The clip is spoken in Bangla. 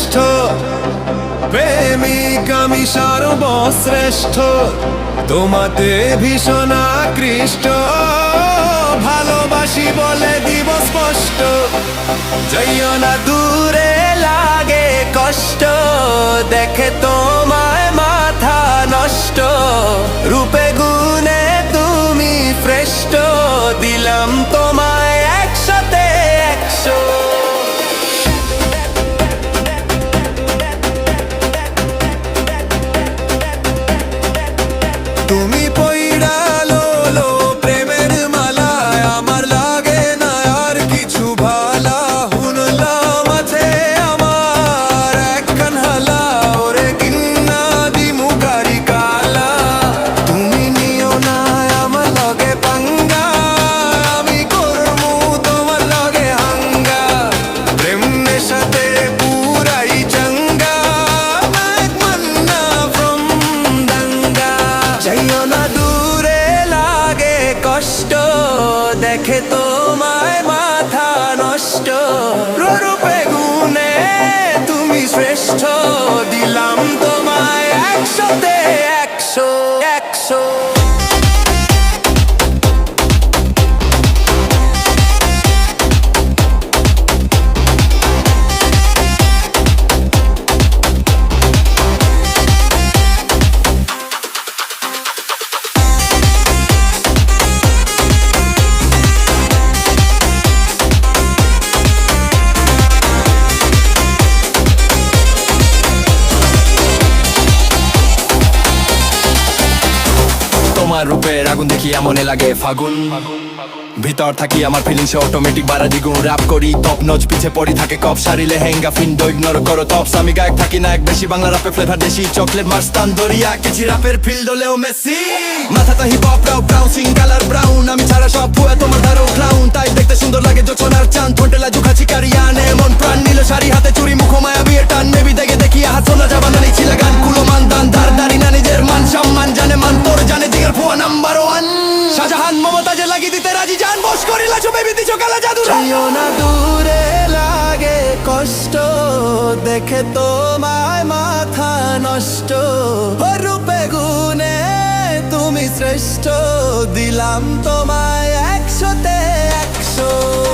শ্রেষ্ঠ, প্রেমিক আমি সর্বশ্রেষ্ঠ, তোমাতে ভীষণ আকৃষ্ট, ভালোবাসি বলে দিব স্পষ্ট। যাইও না দূরে লাগে কষ্ট, দেখে তোমায় মাথা নষ্ট, রূপে গুণে তুমি শ্রেষ্ঠ, দিলাম তোমায় 100তে 100। তুমি পইড়ালো প্রেমের মালায়, আমার লাগে না আর কিছু ভালা, হুনলাম আছে আমার একখান হালা, ওরে কিন্না দিমু গাড়ি কালা। তুমি নিও না আমার লগে পাঙ্গা, আমি করমু তোমার লগে হাঙ্গা, প্রেম নেশাতে পুরাই চাঙ্গা, এক মান্না from দাঙ্গা। যাইও না দূরে লাগে কষ্ট, দেখে তোমায় মাথা নষ্ট, রূপে গুণে তুমি শ্রেষ্ঠ, দিলাম তোমায় 100তে 100 100। তোমার রূপের আগুন দেখি এমনে লাগে ফাগুন, ভিতর থাকি আমার ফিলিংসে অটোমেটিক বাড়া দ্বিগুণ, র‍্যাপ করি টপ নচ, পিছে পড়ি থাকে কপ, শাড়ি লেহেঙ্গা ফিন্ডো ইগনোর করো টপস, আমি গায়ক থাকি না এক বেশি, বাংলা রাপে ফ্লেভার দেশি, চকলেট মাস্তান দরিয়া কেজি, রাপের ফিল্ড হলেও মেসি, মাথাটা হিপ হপ রাও ব্রাউন্সিং কালার ব্রাউন, আমি ছাড়া সব পুয়ে তোমার ধারো ক্লাউন, তাই দেখতে সুন্দর লাগে জোছনার চাঁদ, ঠোঁটে লাজু খাচি কারিয়ানে, মন প্রাণ নিল শাড়ি হাতে চুরি, মুখ মায়া বিয়ে টান, মেবি দেখে দেখি হাত সোনা জাবানা নিচি লাগান, কুলো মান দান ধার দারি না নিজের মান সম্মান, জানে মান তোর জানে দিগের ফুয়া নাম্বার 1, শাহজাহান মমতাজে লাগি দিতে রাজি জান, বস করিলা চো বেবি দিছো কালা জাদু। যাইও না দূরে লাগে কষ্ট, দেখে তোমায় মাথা নষ্ট, রূপে গুণে তুমি শ্রেষ্ঠ, দিলাম তোমায় 100তে 100।